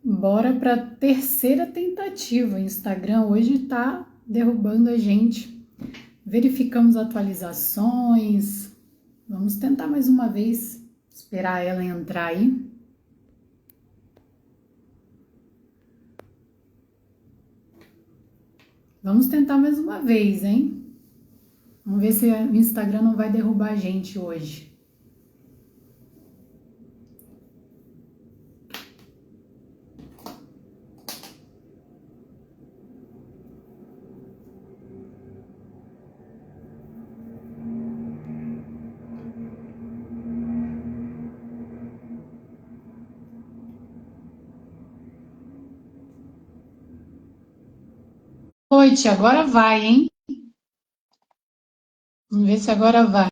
Bora para a terceira tentativa. O Instagram hoje está derrubando a gente. Verificamos atualizações. Vamos tentar mais uma vez, esperar ela entrar aí. Vamos tentar mais uma vez, hein? Vamos ver se o Instagram não vai derrubar a gente hoje. Noite, agora vai, hein? Vamos ver se agora vai.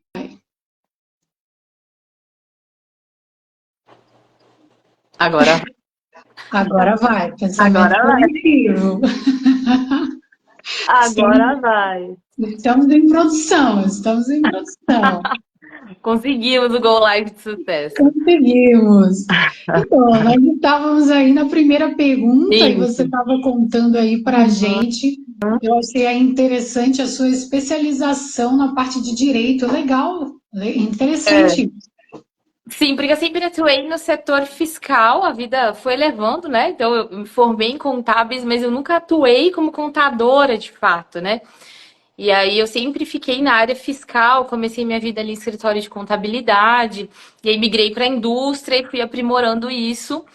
Agora, Agora vai. Pensamento agora vai. positivo. Agora Sim, vai. estamos em produção, estamos em produção. Conseguimos o Go Live de sucesso. Conseguimos. Então, nós estávamos aí na primeira pergunta e você Isso. estava contando aí para a Uhum. gente. Eu achei aí interessante a sua especialização na parte de direito. Legal, É. interessante. Sim, porque eu sempre atuei no setor fiscal, a vida foi levando, né? Então eu me formei em contábeis, mas eu nunca atuei como contadora de fato, né? E aí eu sempre fiquei na área fiscal, comecei minha vida ali em escritório de contabilidade, e aí migrei para a indústria e fui aprimorando isso.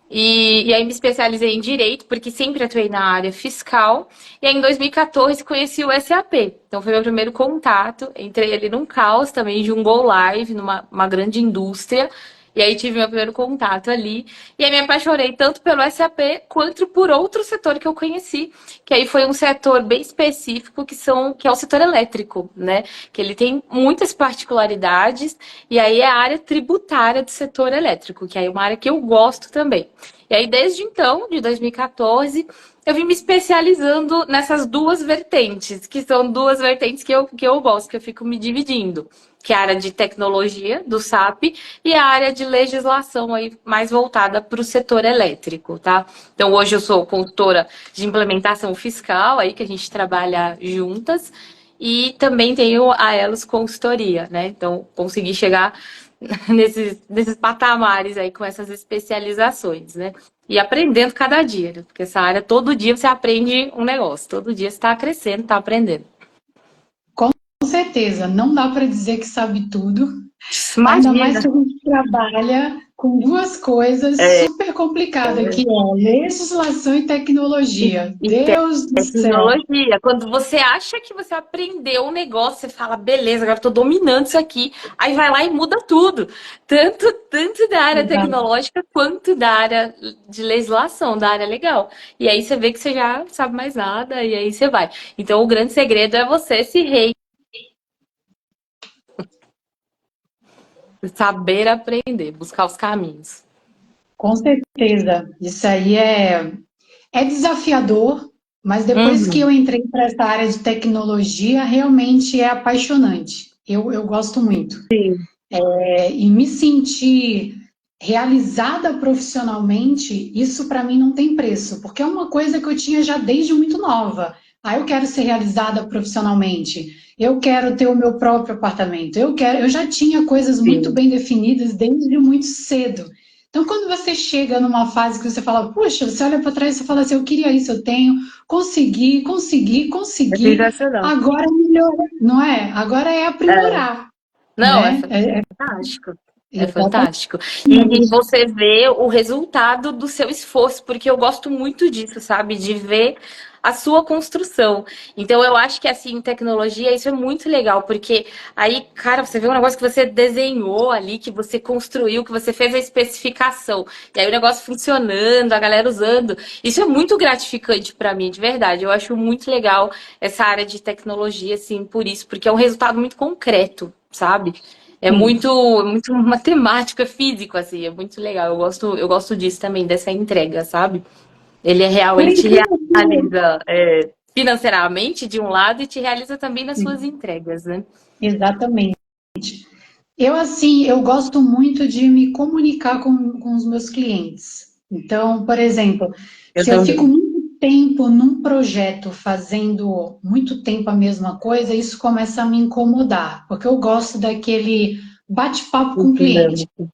E aí me especializei em direito, porque sempre atuei na área fiscal. E aí em 2014 conheci o SAP. Então foi meu primeiro contato. Entrei ali num caos também de um Go Live, numa uma grande indústria. E aí tive meu primeiro contato ali. E aí me apaixonei tanto pelo SAP quanto por outro setor que eu conheci, que aí foi um setor bem específico que é o setor elétrico, né? Que ele tem muitas particularidades e aí é a área tributária do setor elétrico, que aí é uma área que eu gosto também. E aí desde então, de 2014, eu vim me especializando nessas duas vertentes, que são duas vertentes que eu gosto, que eu fico me dividindo, que é a área de tecnologia do SAP e a área de legislação aí mais voltada para o setor elétrico, tá? Então hoje eu sou consultora de implementação fiscal aí que a gente trabalha juntas e também tenho a Elos Consultoria, né? Então consegui chegar nesses patamares aí com essas especializações, né? E aprendendo cada dia, né? Porque essa área todo dia você aprende um negócio, todo dia você está crescendo, está aprendendo. Com certeza, não dá para dizer que sabe tudo, ainda mais Imagina! que a gente trabalha com duas coisas É, super complicadas, que é legislação e tecnologia. e Deus do céu. tecnologia. Quando você acha que você aprendeu um negócio, você fala, beleza, agora estou dominando isso aqui. Aí vai lá e muda tudo. Tanto da área tecnológica quanto da área de legislação, da área legal. E aí você vê que você já não sabe mais nada, e aí você vai. Então o grande segredo é você se saber aprender, buscar os caminhos. Com certeza, isso aí é desafiador, mas depois que Uhum. eu entrei para essa área de tecnologia, realmente é apaixonante. Eu gosto muito. Sim. E me sentir realizada profissionalmente, isso para mim não tem preço, porque é uma coisa que eu tinha já desde muito nova. Ah, eu quero ser realizada profissionalmente. Eu quero ter o meu próprio apartamento. Eu já tinha coisas muito Sim. bem definidas desde muito cedo. Então, quando você chega numa fase que você fala, puxa, você olha para trás e você fala assim, eu queria isso, eu tenho, consegui, consegui, É consegui. sensacional. Agora é melhor, não é? Agora é aprimorar, Não, é né? fantástico. É Exatamente. fantástico. E você vê o resultado do seu esforço, porque eu gosto muito disso, sabe? De ver a sua construção. Então, eu acho que, assim, em tecnologia, isso é muito legal, porque aí, cara, você vê um negócio que você desenhou ali, que você construiu, que você fez a especificação, e aí o negócio funcionando, a galera usando. Isso é muito gratificante para mim, de verdade. Eu acho muito legal essa área de tecnologia, assim, por isso, porque é um resultado muito concreto, sabe? É muito matemático, é físico, assim, é muito legal. Eu gosto disso também, dessa entrega, sabe? Ele é real, Por ele te incrível realiza financeiramente de um lado e te realiza também nas que... suas entregas, né? Exatamente. Eu, assim, eu gosto muito de me comunicar com os meus clientes. Então, por exemplo, Eu se eu fico também. muito tempo num projeto fazendo muito tempo a mesma coisa, isso começa a me incomodar, porque eu gosto daquele bate-papo com o cliente. Dinâmico.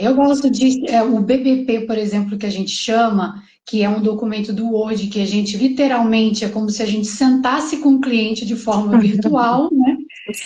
Eu gosto de o BBP, por exemplo, que a gente chama, que é um documento do Word, que a gente literalmente é como se a gente sentasse com o cliente de forma virtual, né?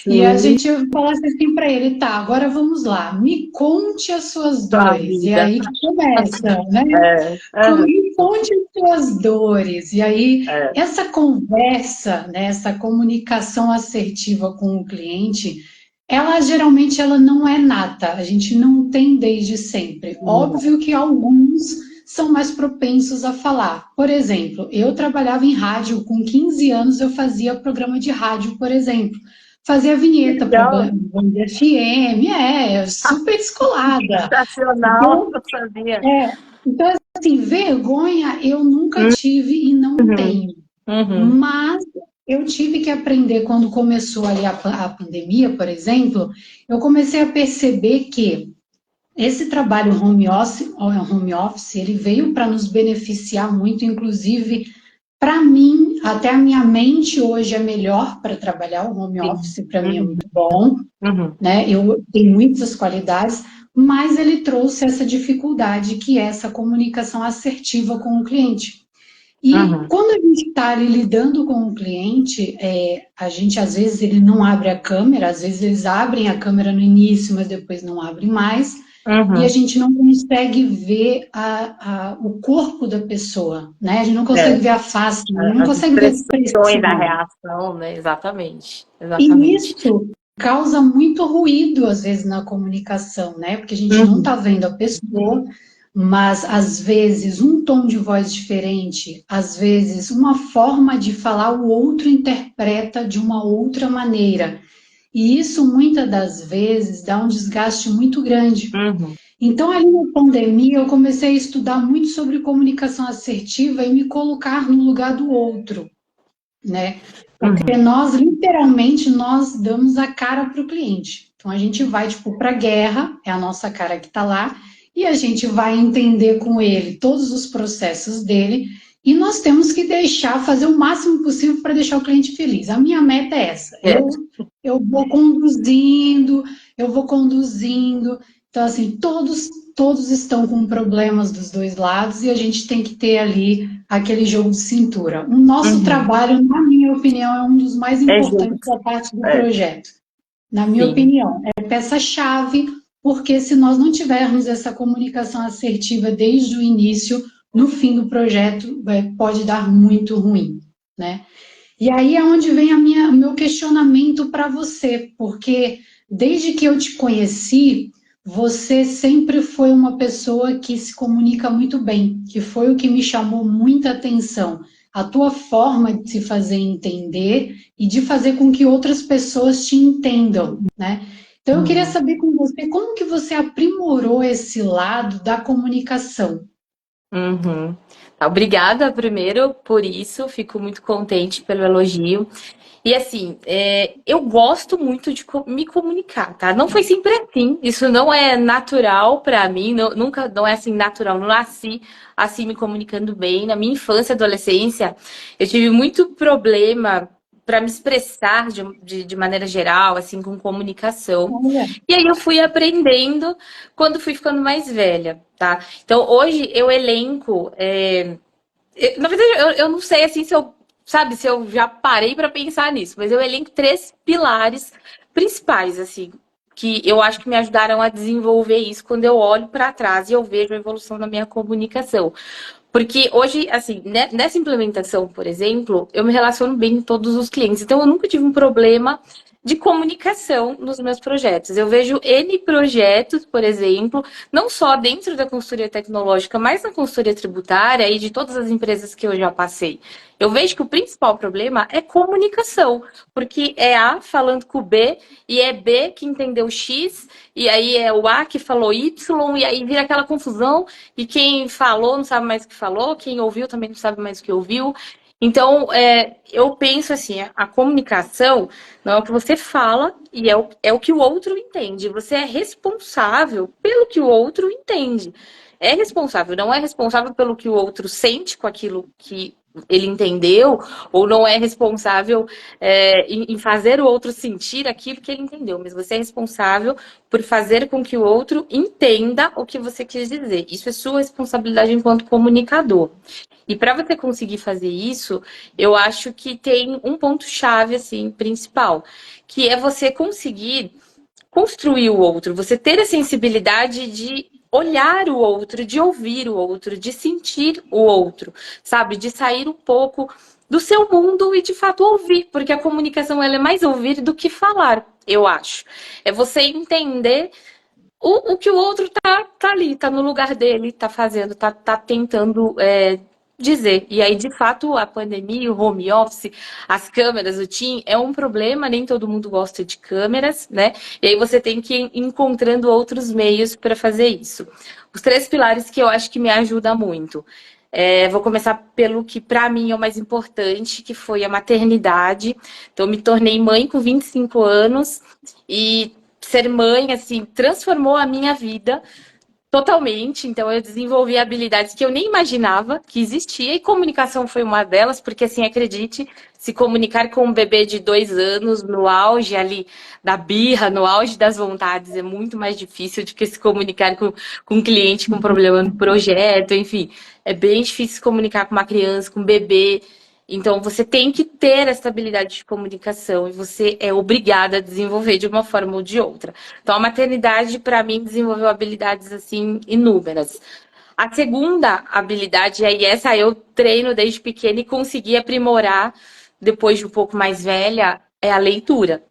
E a Sim, gente falasse assim para ele, tá, agora vamos lá, me conte as suas sua dores. E vida. aí que começa, né? É, aham, Me conte as suas dores. E aí, é. essa conversa, né, essa comunicação assertiva com o cliente, ela geralmente ela não é nata, a gente não tem desde sempre. Óbvio que alguns são mais propensos a falar. Por exemplo, eu trabalhava em rádio, com 15 anos eu fazia programa de rádio, por exemplo. Fazia vinheta para Legal, Band FM, super descolada. sensacional, Então, eu sabia. é, então, assim, vergonha eu nunca tive e não Uhum, tenho. uhum, Mas eu tive que aprender quando começou ali a pandemia, por exemplo, eu comecei a perceber que esse trabalho home office, ele veio para nos beneficiar muito, inclusive para mim, até a minha mente hoje é melhor para trabalhar, o home sim. office para mim é Uhum, muito bom, uhum, né? Eu tenho muitas qualidades, mas ele trouxe essa dificuldade que é essa comunicação assertiva com o cliente. E uhum, quando a gente está ali lidando com o cliente, a gente às vezes ele não abre a câmera, às vezes eles abrem a câmera no início, mas depois não abrem mais, e a uhum. gente não consegue ver o corpo da pessoa, né? A gente não consegue É, ver a face, não as consegue ver a expressões da expressão. reação, né? Exatamente, E exatamente. isso causa muito ruído, às vezes, na comunicação, né? Porque a gente não Uhum, está vendo a pessoa, mas às vezes um tom de voz diferente, às vezes uma forma de falar, o outro interpreta de uma outra maneira. E isso, muitas das vezes, dá um desgaste muito grande. uhum, Então, ali na pandemia, eu comecei a estudar muito sobre comunicação assertiva e me colocar no lugar do outro, né? Porque uhum. nós, literalmente, nós damos a cara para o cliente. Então, a gente vai, tipo, para a guerra, é a nossa cara que está lá, e a gente vai entender com ele todos os processos dele, e nós temos que deixar, fazer o máximo possível para deixar o cliente feliz. A minha meta é essa. É. Eu vou conduzindo, eu vou conduzindo. Então, assim, todos estão com problemas dos dois lados, e a gente tem que ter ali aquele jogo de cintura. O nosso Uhum. trabalho, na minha opinião, é um dos mais É junto. importantes da parte do É, projeto. Na minha sim. opinião, é peça-chave, porque se nós não tivermos essa comunicação assertiva desde o início, no fim do projeto, pode dar muito ruim, né? E aí é onde vem o meu questionamento para você, porque desde que eu te conheci, você sempre foi uma pessoa que se comunica muito bem, que foi o que me chamou muita atenção. A tua forma de se fazer entender e de fazer com que outras pessoas te entendam, né? Então eu queria Uhum. saber com você como que você aprimorou esse lado da comunicação. Uhum. Tá, obrigada primeiro por isso, fico muito contente pelo elogio. E assim, eu gosto muito de me comunicar, tá? Não foi sempre assim, isso não é natural pra mim, nunca não é assim natural, não nasci assim me comunicando bem. Na minha infância e adolescência, eu tive muito problema para me expressar de maneira geral, assim, com comunicação. Olha, E aí eu fui aprendendo quando fui ficando mais velha, tá? Então hoje eu elenco. Na verdade, eu não sei assim se eu, sabe, se eu já parei para pensar nisso, mas eu elenco três pilares principais, assim, que eu acho que me ajudaram a desenvolver isso quando eu olho para trás e eu vejo a evolução da minha comunicação. Porque hoje, assim, nessa implementação, por exemplo, eu me relaciono bem com todos os clientes. Então, eu nunca tive um problema de comunicação nos meus projetos. Eu vejo N projetos, por exemplo, não só dentro da consultoria tecnológica, mas na consultoria tributária e de todas as empresas que eu já passei. Eu vejo que o principal problema é comunicação, porque é A falando com o B e é B que entendeu X, e aí é o A que falou Y, e aí vira aquela confusão, e quem falou não sabe mais o que falou, quem ouviu também não sabe mais o que ouviu. Então, eu penso assim, a comunicação não é o que você fala e é o que o outro entende. Você é responsável pelo que o outro entende. é responsável, não é responsável pelo que o outro sente com aquilo que ele entendeu, ou não é responsável em fazer o outro sentir aquilo que ele entendeu, mas você é responsável por fazer com que o outro entenda o que você quis dizer. Isso é sua responsabilidade enquanto comunicador. E para você conseguir fazer isso, eu acho que tem um ponto-chave, assim, principal, que é você conseguir construir o outro, você ter a sensibilidade de olhar o outro, de ouvir o outro, de sentir o outro, sabe? De sair um pouco do seu mundo e de fato ouvir, porque a comunicação ela é mais ouvir do que falar, eu acho. É você entender o que o outro tá ali, tá no lugar dele, tá fazendo, tá tentando dizer. E aí, de fato, a pandemia, o home office, as câmeras, o Team, é um problema, nem todo mundo gosta de câmeras, né? E aí você tem que ir encontrando outros meios para fazer isso. Os 3 pilares que eu acho que me ajudam muito. Vou começar pelo que para mim é o mais importante, que foi a maternidade. Então, me tornei mãe com 25 anos e ser mãe, assim, transformou a minha vida totalmente. Então, eu desenvolvi habilidades que eu nem imaginava que existia, e comunicação foi uma delas, porque, assim, acredite, se comunicar com um bebê de 2 anos, no auge ali da birra, no auge das vontades, é muito mais difícil do que se comunicar com um cliente com problema no projeto, enfim. É bem difícil se comunicar com uma criança, com um bebê. Então, você tem que ter essa habilidade de comunicação e você é obrigada a desenvolver de uma forma ou de outra. Então, a maternidade, para mim, desenvolveu habilidades, assim, inúmeras. A segunda habilidade, e aí essa eu treino desde pequena e consegui aprimorar depois de um pouco mais velha, é a leitura.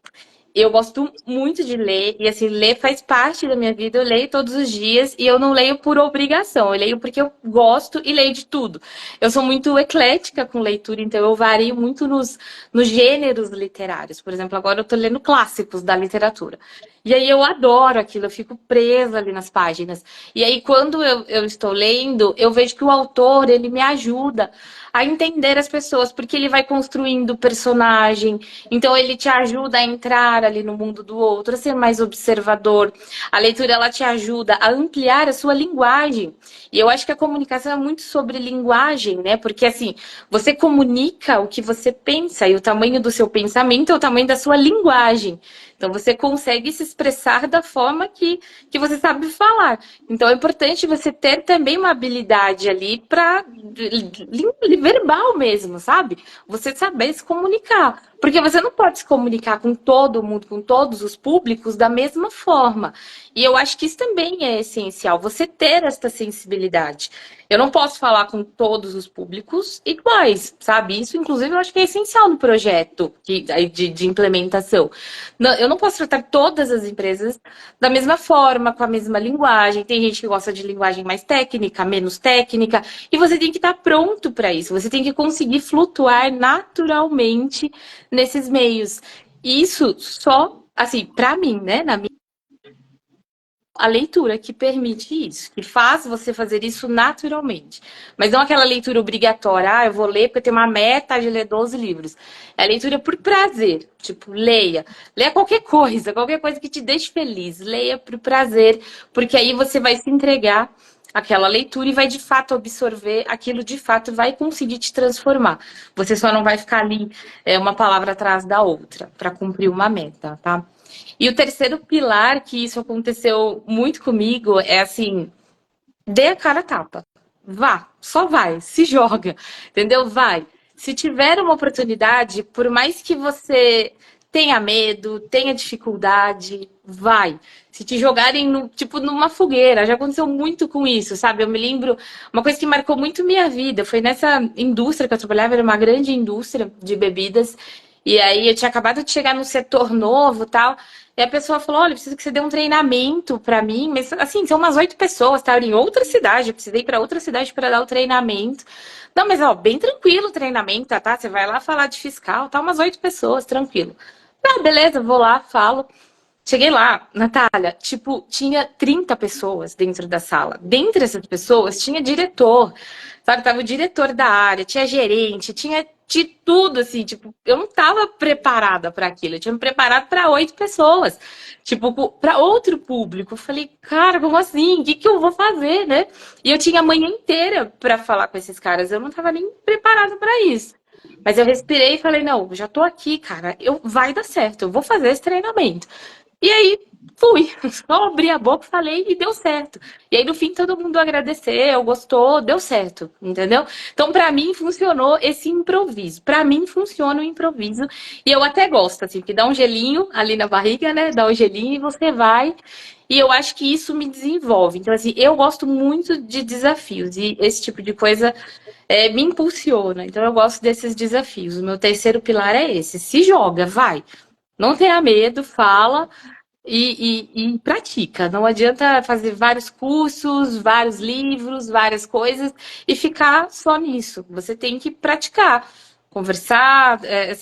Eu gosto muito de ler, e assim, ler faz parte da minha vida. Eu leio todos os dias e eu não leio por obrigação, eu leio porque eu gosto e leio de tudo. Eu sou muito eclética com leitura, então eu vario muito nos gêneros literários. Por exemplo, agora eu tô lendo clássicos da literatura. E aí eu adoro aquilo, eu fico presa ali nas páginas. E aí, quando eu estou lendo, eu vejo que o autor, ele me ajuda a entender as pessoas, porque ele vai construindo personagem, então ele te ajuda a entrar ali no mundo do outro, a ser mais observador. A leitura, ela te ajuda a ampliar a sua linguagem. E eu acho que a comunicação é muito sobre linguagem, né? Porque, assim, você comunica o que você pensa, e o tamanho do seu pensamento é o tamanho da sua linguagem. Então, você consegue se expressar da forma que você sabe falar. Então, é importante você ter também uma habilidade ali para verbal mesmo, sabe? Você saber se comunicar. Porque você não pode se comunicar com todo mundo, com todos os públicos da mesma forma. E eu acho que isso também é essencial, você ter essa sensibilidade. Eu não posso falar com todos os públicos iguais, sabe? Isso, inclusive, eu acho que é essencial no projeto de implementação. Eu não posso tratar todas as empresas da mesma forma, com a mesma linguagem. Tem gente que gosta de linguagem mais técnica, menos técnica, e você tem que estar pronto para isso. Você tem que conseguir flutuar naturalmente nesses meios. E isso só, assim, para mim, né, na minha a leitura que permite isso, que faz você fazer isso naturalmente. Mas não aquela leitura obrigatória, eu vou ler porque eu tenho uma meta de ler 12 livros. É a leitura por prazer, tipo, leia. Leia qualquer coisa que te deixe feliz. Leia por prazer, porque aí você vai se entregar àquela leitura e vai de fato absorver aquilo, de fato vai conseguir te transformar. Você só não vai ficar ali uma palavra atrás da outra para cumprir uma meta, tá? E o terceiro pilar, que isso aconteceu muito comigo, é assim, dê a cara a tapa. Vá, só vai, se joga, entendeu? Vai. Se tiver uma oportunidade, por mais que você tenha medo, tenha dificuldade, vai. Se te jogarem, tipo, numa fogueira, já aconteceu muito com isso, sabe? Eu me lembro, uma coisa que marcou muito minha vida, foi nessa indústria que eu trabalhava, era uma grande indústria de bebidas, e aí eu tinha acabado de chegar no setor novo e tal, e a pessoa falou, olha, preciso que você dê um treinamento para mim, mas assim, são umas 8 pessoas, tá? Eu em outra cidade, eu precisei ir para outra cidade para dar o treinamento. Não, mas ó, bem tranquilo o treinamento, tá? Você vai lá falar de fiscal, tá? Umas 8 pessoas, tranquilo. Ah, beleza, vou lá, falo. Cheguei lá, Natália, tipo, tinha 30 pessoas dentro da sala. Dentre essas pessoas, tinha diretor, sabe? Tava o diretor da área, tinha gerente, tinha de tudo, assim, tipo, eu não tava preparada para aquilo, eu tinha me preparado para 8 pessoas, tipo, para outro público. Eu falei, cara, como assim? O que que eu vou fazer, né? E eu tinha a manhã inteira para falar com esses caras, eu não tava nem preparada para isso. Mas eu respirei e falei, não, já tô aqui, cara, vai dar certo, eu vou fazer esse treinamento. E aí fui, só abri a boca, falei e deu certo. E aí no fim todo mundo agradeceu, gostou, deu certo, entendeu? Então pra mim funcionou esse improviso. Pra mim funciona o improviso e eu até gosto assim, que dá um gelinho ali na barriga, né? Dá um gelinho e você vai. E eu acho que isso me desenvolve. Então assim, eu gosto muito de desafios e esse tipo de coisa me impulsiona. Então eu gosto desses desafios. O meu terceiro pilar é esse: se joga, vai. Não tenha medo, fala e pratica. Não adianta fazer vários cursos, vários livros, várias coisas e ficar só nisso. Você tem que praticar, conversar,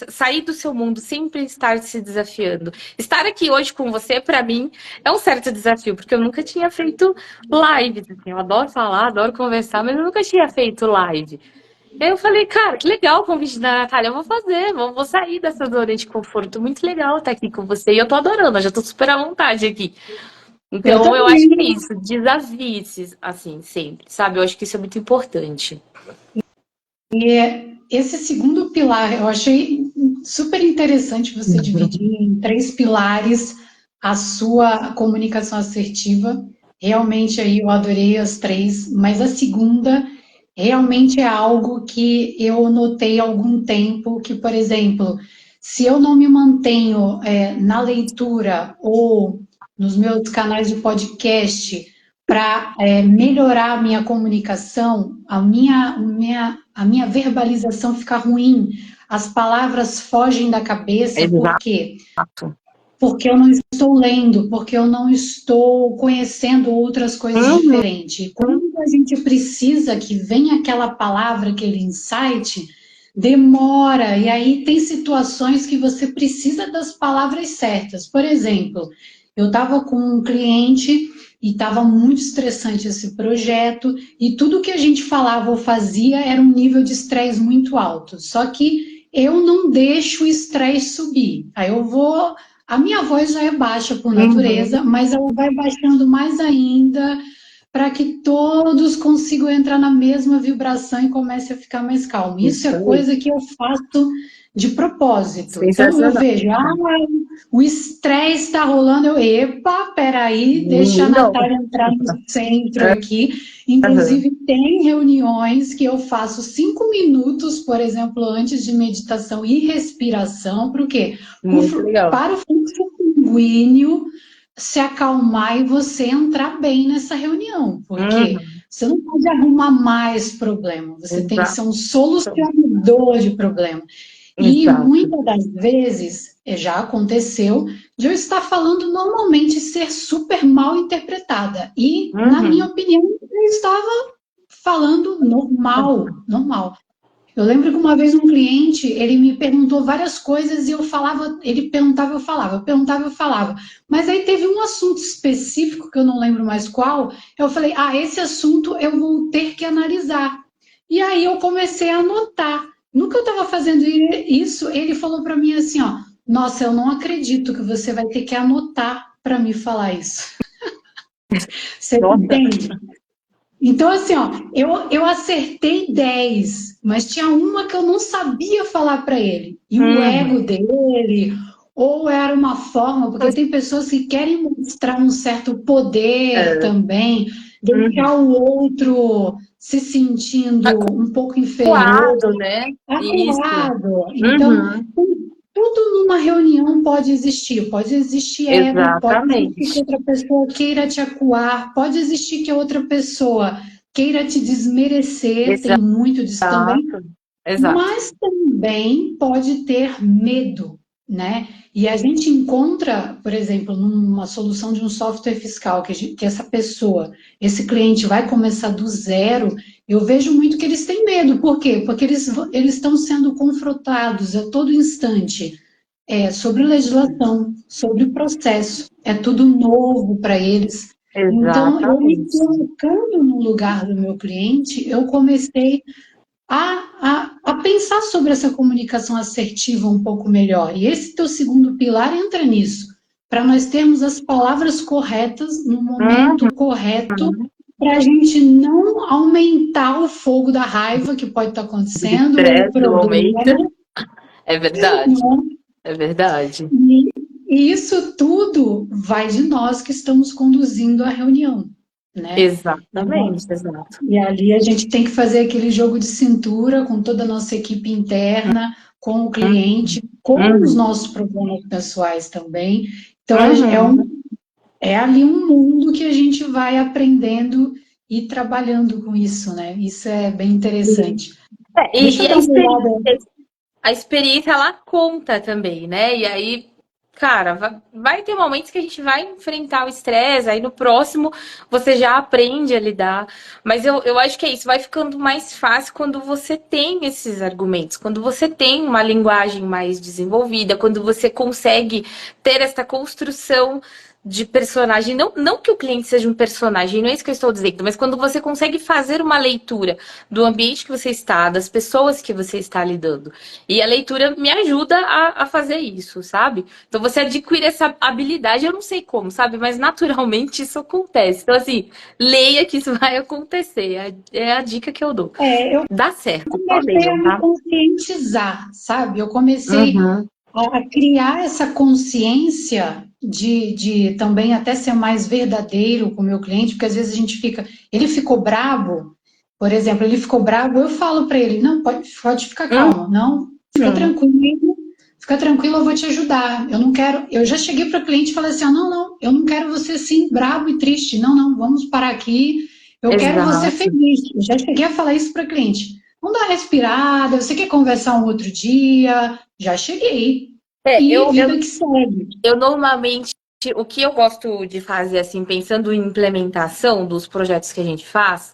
sair do seu mundo, sempre estar se desafiando. Estar aqui hoje com você, para mim, é um certo desafio, porque eu nunca tinha feito live. Assim, eu adoro falar, adoro conversar, mas eu nunca tinha feito live. Aí eu falei, cara, que legal o convite da Natália, eu vou fazer, vou sair dessa zona de conforto. Muito legal estar aqui com você. E eu tô adorando, eu já tô super à vontade aqui. Eu Então, eu acho que é também. isso, desafie-se, assim, sempre, sabe? Eu acho que isso é muito importante. E esse segundo pilar, eu achei super interessante você dividir em três pilares a sua comunicação assertiva. Realmente aí eu adorei as três, mas a segunda realmente é algo que eu notei há algum tempo, que, por exemplo, se eu não me mantenho na leitura ou nos meus canais de podcast para melhorar a minha comunicação, a minha verbalização fica ruim, as palavras fogem da cabeça, por quê? Exato. Porque eu não estou lendo, porque eu não estou conhecendo outras coisas Uhum. diferentes. Quando a gente precisa que venha aquela palavra, aquele insight, demora, e aí tem situações que você precisa das palavras certas. Por exemplo, eu estava com um cliente e estava muito estressante esse projeto, e tudo que a gente falava ou fazia era um nível de estresse muito alto. Só que eu não deixo o estresse subir. Aí eu vou. A minha voz já é baixa por Uhum. natureza, mas ela vai baixando mais ainda para que todos consigam entrar na mesma vibração e comece a ficar mais calmo. Isso Isso é aí. coisa que eu faço de propósito. Então eu Sensacional. vejo, o estresse está rolando, eu, epa, peraí, deixa a Não. Natália entrar no centro É. aqui. Uhum. Inclusive, tem reuniões que eu faço 5 minutos, por exemplo, antes de meditação e respiração, para o quê? Muito legal. Para o fluxo sanguíneo se acalmar e você entrar bem nessa reunião, porque Uhum. você não pode arrumar mais problema, você tem que Exato. ser um solucionador de problema. E Exato. muitas das vezes, já aconteceu, de eu estar falando normalmente ser super mal interpretada. E, na minha Uhum. opinião, eu estava falando normal, normal. Eu lembro que uma vez um cliente, ele me perguntou várias coisas e eu falava, ele perguntava, eu falava, eu perguntava, eu falava. Mas aí teve um assunto específico, que eu não lembro mais qual, eu falei, esse assunto eu vou ter que analisar. E aí eu comecei a anotar. No que eu estava fazendo isso, ele falou para mim assim, ó, nossa, eu não acredito que você vai ter que anotar para me falar isso. Você Nossa. entende? Então, assim, ó, eu acertei 10, mas tinha uma que eu não sabia falar para ele. E o Uhum. ego dele, ou era uma forma, porque tem pessoas que querem mostrar um certo poder É. também, deixar Uhum. o outro se sentindo um pouco inferior, Acuado, né? Isso. acuado. Então, Uhum. tudo numa reunião pode existir ego, pode existir que Exatamente. outra pessoa queira te acuar, pode existir que outra pessoa queira te desmerecer, tem muito disso também, Exato. Exato. mas também pode ter medo, né? E a gente encontra, por exemplo, numa solução de um software fiscal, que essa pessoa, esse cliente vai começar do zero, eu vejo muito que eles têm medo. Por quê? Porque eles estão sendo confrontados a todo instante sobre legislação, sobre processo. É tudo novo para eles. Então, eu me Exatamente. colocando no lugar do meu cliente, eu comecei a pensar sobre essa comunicação assertiva um pouco melhor. E esse teu segundo pilar entra nisso, para nós termos as palavras corretas no momento correto, para a gente não aumentar o fogo da raiva que pode estar De acontecendo, ou o estresse do problema, momento. É verdade. né? É verdade. E isso tudo vai de nós que estamos conduzindo a reunião, né? Exatamente, exato. E ali a gente tem que fazer aquele jogo de cintura com toda a nossa equipe interna, com o cliente, com os Uhum. nossos problemas pessoais também. Então Uhum. é ali um mundo que a gente vai aprendendo e trabalhando com isso, né? Isso é bem interessante. Deixa E eu dar uma olhada. a experiência ela conta também, né? E aí, cara, vai ter momentos que a gente vai enfrentar o estresse, aí no próximo você já aprende a lidar. Mas eu acho que é isso, vai ficando mais fácil quando você tem esses argumentos, quando você tem uma linguagem mais desenvolvida, quando você consegue ter essa construção de personagem. Não que o cliente seja um personagem, não é isso que eu estou dizendo, mas quando você consegue fazer uma leitura do ambiente que você está, das pessoas que você está lidando. E a leitura me ajuda a fazer isso, sabe? Então você adquire essa habilidade, eu não sei como, sabe? Mas naturalmente isso acontece. Então, assim, leia que isso vai acontecer. É a dica que eu dou. Eu Dá certo, só comecei a leiam, me tá? conscientizar, sabe? Eu comecei Uhum. a criar essa consciência de também até ser mais verdadeiro com o meu cliente, porque às vezes a gente fica, ele ficou brabo, por exemplo, ele ficou brabo, eu falo para ele, não, pode ficar calmo, não, Uhum. fica tranquilo, eu vou te ajudar, eu não quero, eu já cheguei para o cliente e falei assim, não, eu não quero você assim, brabo e triste, não, vamos parar aqui, eu quero você Exato. feliz, eu já cheguei a falar isso para o cliente, vamos dar uma respirada, você quer conversar um outro dia, já cheguei, É, e vida que segue. eu normalmente, o que eu gosto de fazer, assim, pensando em implementação dos projetos que a gente faz,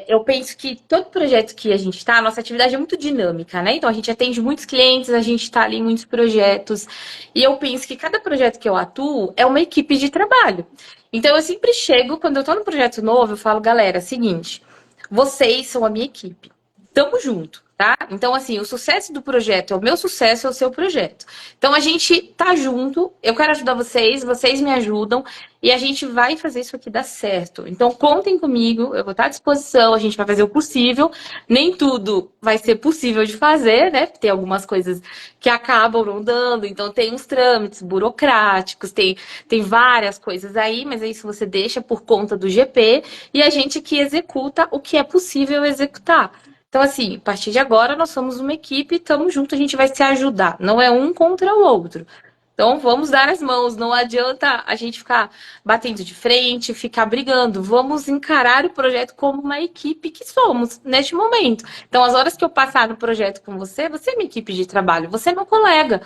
eu penso que todo projeto que a gente está, a nossa atividade é muito dinâmica, né? Então a gente atende muitos clientes, a gente está ali em muitos projetos, e eu penso que cada projeto que eu atuo é uma equipe de trabalho. Então eu sempre chego, quando eu estou no projeto novo, eu falo, galera, seguinte, vocês são a minha equipe. Tamo junto, tá? Então, assim, o sucesso do projeto é o meu sucesso, é o seu projeto. Então, a gente tá junto, eu quero ajudar vocês, vocês me ajudam, e a gente vai fazer isso aqui dar certo. Então, contem comigo, eu vou estar à disposição, a gente vai fazer o possível. Nem tudo vai ser possível de fazer, né? Tem algumas coisas que acabam não dando, então tem uns trâmites burocráticos, tem várias coisas aí, mas isso você deixa por conta do GP, e a gente que executa o que é possível executar. Então, assim, a partir de agora nós somos uma equipe, estamos juntos, a gente vai se ajudar. Não é um contra o outro. Então, vamos dar as mãos. Não adianta a gente ficar batendo de frente, ficar brigando. Vamos encarar o projeto como uma equipe que somos neste momento. Então, as horas que eu passar no projeto com você, você é minha equipe de trabalho, você é meu colega.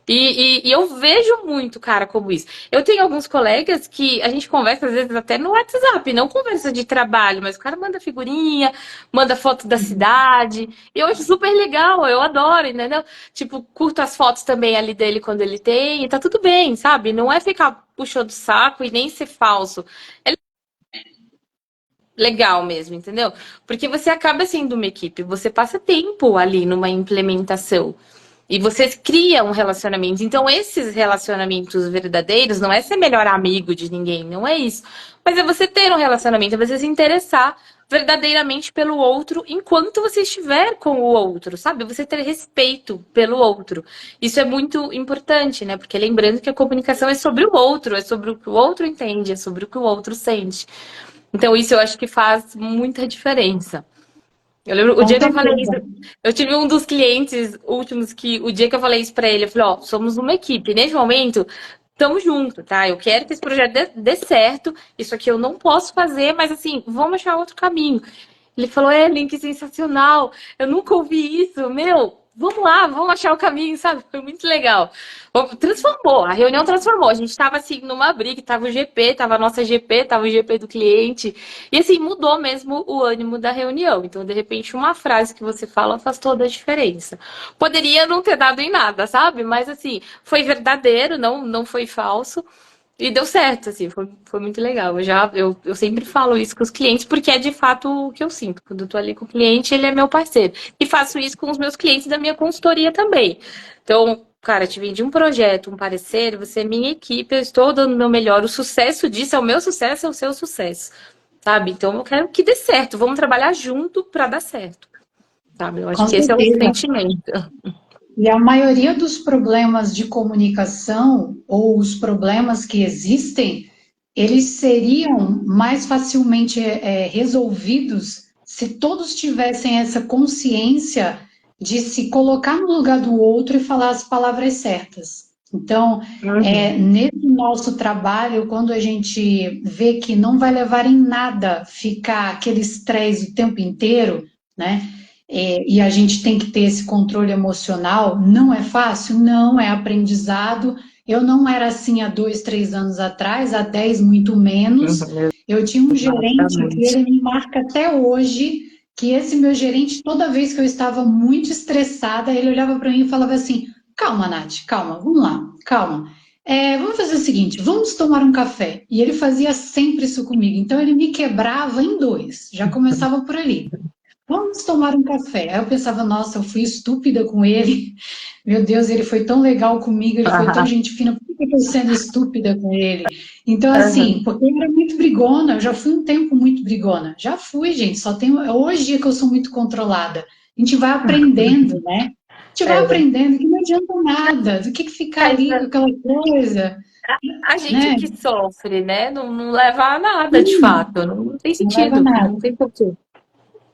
E eu vejo muito, cara, como isso. Eu tenho alguns colegas que a gente conversa, às vezes, até no WhatsApp, não conversa de trabalho, mas o cara manda figurinha, manda foto da cidade. E eu acho super legal, eu adoro, entendeu? Tipo, curto as fotos também ali dele quando ele tem, e tá tudo bem, sabe? Não é ficar puxando o saco e nem ser falso. É legal mesmo, entendeu? Porque você acaba sendo uma equipe, você passa tempo ali numa implementação. E você cria um relacionamento. Então, esses relacionamentos verdadeiros não é ser melhor amigo de ninguém, não é isso. Mas é você ter um relacionamento, é você se interessar verdadeiramente pelo outro enquanto você estiver com o outro, sabe? Você ter respeito pelo outro. Isso é muito importante, né? Porque lembrando que a comunicação é sobre o outro, é sobre o que o outro entende, é sobre o que o outro sente. Então, isso eu acho que faz muita diferença. Eu lembro o Com dia que eu falei isso, certeza. eu tive um dos clientes últimos que o dia que eu falei isso pra ele, eu falei, ó, somos uma equipe, nesse momento, tamo junto, tá? Eu quero que esse projeto dê certo, isso aqui eu não posso fazer, mas assim, vamos achar outro caminho. Ele falou, Link, sensacional, eu nunca ouvi isso, meu, vamos lá, vamos achar o caminho, sabe? Foi muito legal. Transformou, a reunião transformou. A gente estava assim numa briga, tava o GP, tava a nossa GP, tava o GP do cliente. E assim, mudou mesmo o ânimo da reunião. Então, de repente, uma frase que você fala faz toda a diferença. Poderia não ter dado em nada, sabe? Mas assim, foi verdadeiro, não foi falso. E deu certo, assim, foi muito legal. Eu sempre falo isso com os clientes, porque é de fato o que eu sinto. Quando eu tô ali com o cliente, ele é meu parceiro. E faço isso com os meus clientes da minha consultoria também. Então, cara, te vendi um projeto, um parecer, você é minha equipe, eu estou dando o meu melhor. O sucesso disso é o meu sucesso, é o seu sucesso. Sabe? Então eu quero que dê certo. Vamos trabalhar junto para dar certo. Sabe? Eu acho Com que esse é o certeza. sentimento. E a maioria dos problemas de comunicação ou os problemas que existem, eles seriam mais facilmente resolvidos se todos tivessem essa consciência de se colocar no lugar do outro e falar as palavras certas. Então, Uhum. nesse nosso trabalho, quando a gente vê que não vai levar em nada ficar aquele estresse o tempo inteiro, né? E a gente tem que ter esse controle emocional. Não é fácil? Não, é aprendizado. Eu não era assim há 2, 3 anos atrás, há 10 muito menos. Uhum. Eu tinha um gerente que Exatamente. ele me marca até hoje, que esse meu gerente, toda vez que eu estava muito estressada, ele olhava para mim e falava assim: calma, Nath, calma, vamos lá, calma. Vamos fazer o seguinte, vamos tomar um café. E ele fazia sempre isso comigo. Então ele me quebrava em dois, já começava por ali. Vamos tomar um café. Aí eu pensava, nossa, eu fui estúpida com ele. Meu Deus, ele foi tão legal comigo, ele foi tão gente fina, por que eu estou sendo estúpida com ele? Então, Uhum. assim, porque eu era muito brigona, eu já fui um tempo muito brigona. Já fui, gente, só tenho. Hoje é que eu sou muito controlada. A gente vai aprendendo, né? A gente vai É. aprendendo que não adianta nada, do que ficar Mas ali com aquela coisa, a gente né? que sofre, né? Não leva a nada, de fato. Não tem Não leva a sentido. nada. Não tem porquê.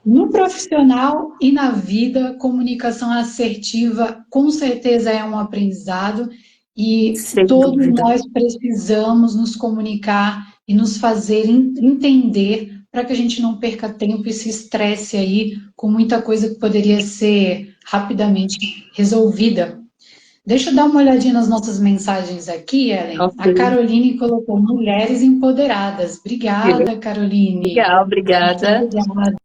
No profissional e na vida, comunicação assertiva com certeza é um aprendizado e Sem todos dúvida. nós precisamos nos comunicar e nos fazer entender para que a gente não perca tempo e se estresse aí com muita coisa que poderia ser rapidamente resolvida. Deixa eu dar uma olhadinha nas nossas mensagens aqui, Ellen. Ok. A Caroline colocou mulheres empoderadas. Obrigada, Caroline. Legal, Muito obrigada. obrigada.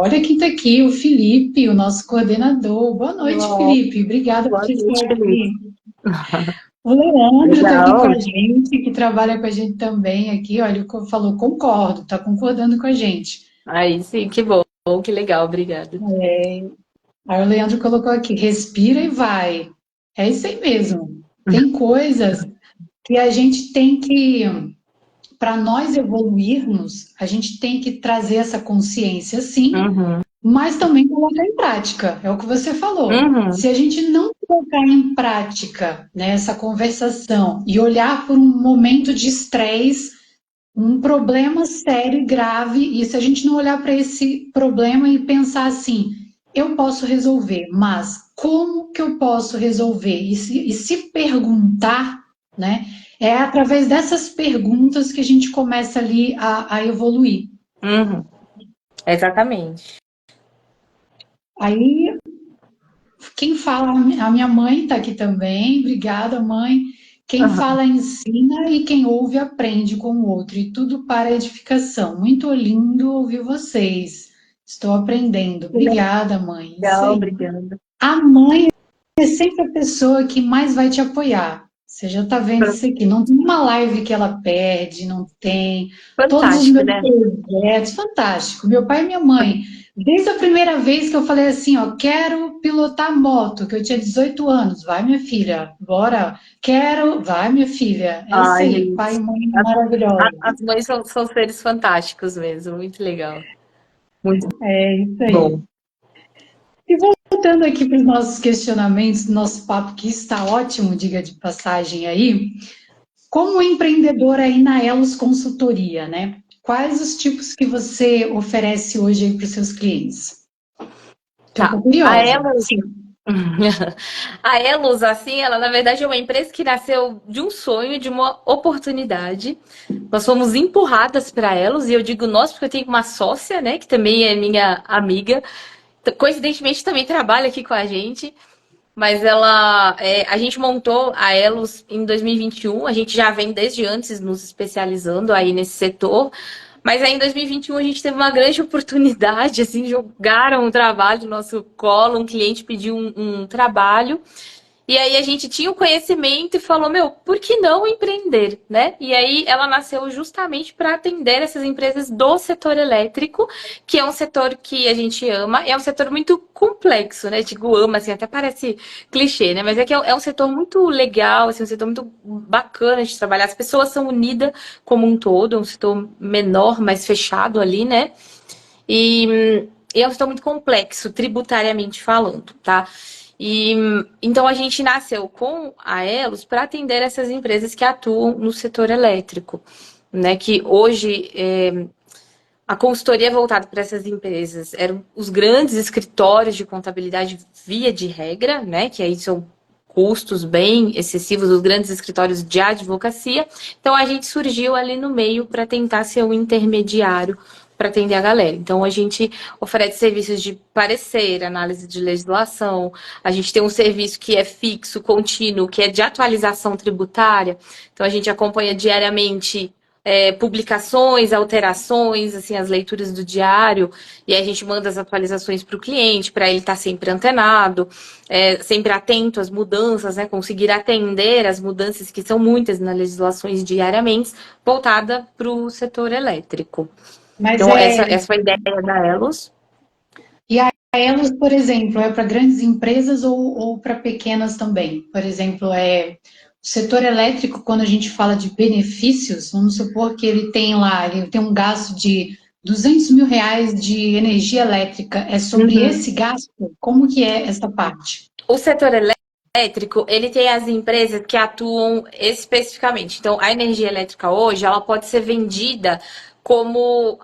Olha quem está aqui, o Felipe, o nosso coordenador. Boa noite, Ó, Felipe. Obrigada por boa noite, estar Felipe. aqui. O Leandro está aqui com Legal. a gente, que trabalha com a gente também aqui. Olha, falou, concordo, está concordando com a gente. Aí sim, que bom, que legal, obrigada. Aí o Leandro colocou aqui, respira e vai. É isso aí mesmo. Tem coisas que a gente tem que, para nós evoluirmos, a gente tem que trazer essa consciência, sim, Uhum, mas também colocar em prática, é o que você falou. uhum, Se a gente não colocar em prática, né, essa conversação e olhar por um momento de estresse, um problema sério e grave, e se a gente não olhar para esse problema e pensar assim, eu posso resolver, mas como que eu posso resolver? E se perguntar, né? É através dessas perguntas que a gente começa ali a evoluir. uhum. Exatamente. Aí quem fala, a minha mãe está aqui também, obrigada, mãe. Quem Uhum. fala ensina e quem ouve aprende com o outro, e tudo para edificação. Muito lindo ouvir vocês. Estou aprendendo. Obrigada, mãe. Isso Legal, aí. obrigada. A mãe é sempre a pessoa que mais vai te apoiar. Você já está vendo isso aqui. Não tem uma live que ela perde, não tem. Todos os Fantástico, meus né? projetos, fantástico. Meu pai e minha mãe, desde a primeira vez que eu falei assim, ó, quero pilotar moto, que eu tinha 18 anos, vai minha filha, bora. Quero, vai minha filha. É isso Ai, aí, gente. pai e mãe As, maravilhosos. as mães são seres fantásticos mesmo, muito legal. Muito É isso aí. bom. E voltando aqui para os nossos questionamentos, nosso papo que está ótimo, diga de passagem aí. Como empreendedora aí na Elos Consultoria, né? Quais os tipos que você oferece hoje aí para os seus clientes? Tá. Estou A curiosa. Elos, Sim. a Elos, assim, ela na verdade é uma empresa que nasceu de um sonho, de uma oportunidade. Nós fomos empurradas para Elos, e eu digo nós porque eu tenho uma sócia, né, que também é minha amiga, coincidentemente também trabalha aqui com a gente. Mas a gente montou a Elos em 2021, a gente já vem desde antes nos especializando aí nesse setor, mas aí em 2021 a gente teve uma grande oportunidade, assim, jogaram um trabalho no nosso colo, um cliente pediu um trabalho, E aí a gente tinha o conhecimento e falou, meu, por que não empreender, né? E aí ela nasceu justamente para atender essas empresas do setor elétrico, que é um setor que a gente ama, é um setor muito complexo, né? Digo, ama, assim, até parece clichê, né? Mas é um setor muito legal, assim, um setor muito bacana de trabalhar. As pessoas são unidas como um todo, é um setor menor, mais fechado ali, né? E é um setor muito complexo, tributariamente falando, tá? E então a gente nasceu com a Elos para atender essas empresas que atuam no setor elétrico, né? Que hoje a consultoria voltada para essas empresas eram os grandes escritórios de contabilidade via de regra, né? Que aí são custos bem excessivos, os grandes escritórios de advocacia. Então a gente surgiu ali no meio para tentar ser um intermediário para atender a galera. Então a gente oferece serviços de parecer, análise de legislação, a gente tem um serviço que é fixo, contínuo, que é de atualização tributária. Então a gente acompanha diariamente publicações, alterações, assim, as leituras do diário, e aí a gente manda as atualizações para o cliente, para ele estar sempre antenado, sempre atento às mudanças, né? Conseguir atender as mudanças, que são muitas nas legislações diariamente, voltada para o setor elétrico. Mas Então, essa foi a ideia da Elos. e a Elos, por exemplo, é para grandes empresas ou para pequenas também? Por exemplo, o setor elétrico, quando a gente fala de benefícios, vamos supor que ele tem um gasto de R$ 200.000 de energia elétrica. É sobre Uhum. esse gasto? Como que é essa parte? O setor elétrico, ele tem as empresas que atuam especificamente. Então, a energia elétrica hoje, ela pode ser vendida como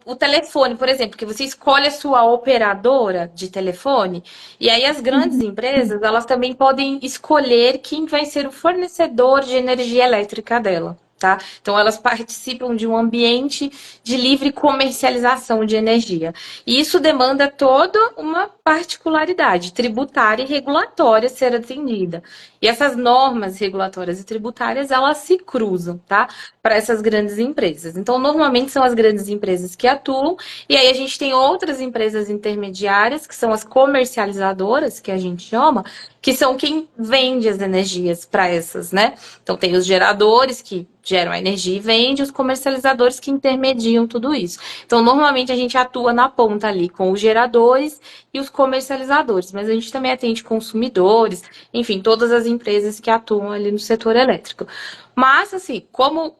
o telefone, por exemplo, que você escolhe a sua operadora de telefone, e aí as grandes empresas, elas também podem escolher quem vai ser o fornecedor de energia elétrica dela. Tá? Então, elas participam de um ambiente de livre comercialização de energia. E isso demanda toda uma particularidade tributária e regulatória a ser atendida. E essas normas regulatórias e tributárias, elas se cruzam, tá? Para essas grandes empresas. Então, normalmente são as grandes empresas que atuam, e aí a gente tem outras empresas intermediárias, que são as comercializadoras, que a gente chama, que são quem vende as energias para essas, né? Então, tem os geradores que geram a energia e vende, os comercializadores que intermediam tudo isso. Então, normalmente a gente atua na ponta ali com os geradores e os comercializadores, mas a gente também atende consumidores, enfim, todas as empresas que atuam ali no setor elétrico. Mas, assim, como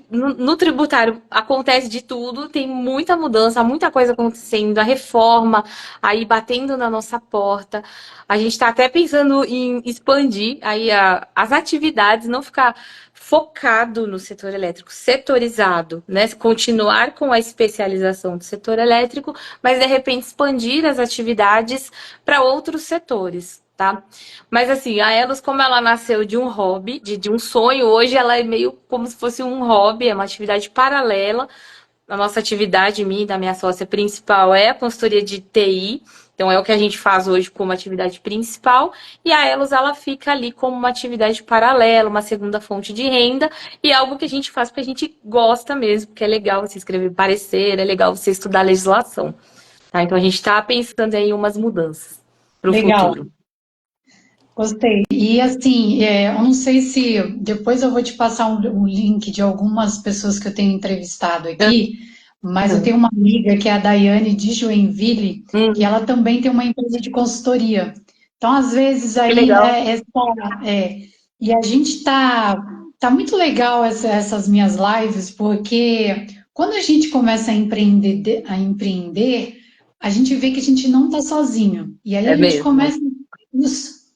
no tributário acontece de tudo, tem muita mudança, muita coisa acontecendo, a reforma aí batendo na nossa porta. A gente está até pensando em expandir aí as atividades, não ficar focado no setor elétrico, setorizado, né? Continuar com a especialização do setor elétrico, mas de repente expandir as atividades para outros setores. Tá? Mas assim, a Elos, como ela nasceu de um hobby, de um sonho, hoje ela é meio como se fosse um hobby, é uma atividade paralela. A nossa atividade, minha e da minha sócia principal, é a consultoria de TI. Então, é o que a gente faz hoje como atividade principal. E a Elos, ela fica ali como uma atividade paralela, uma segunda fonte de renda. E é algo que a gente faz porque a gente gosta mesmo, porque é legal você escrever parecer, é legal você estudar legislação. Tá? Então, a gente está pensando em umas mudanças para o Legal. futuro. Gostei. E assim, eu não sei se depois eu vou te passar um link de algumas pessoas que eu tenho entrevistado aqui, mas eu tenho uma amiga que é a Daiane de Joinville, e Hum, ela também tem uma empresa de consultoria. Então, às vezes, que aí, legal. e a gente tá muito legal essas minhas lives, porque quando a gente começa a empreender, a gente vê que a gente não está sozinho. E aí É a gente mesmo. começa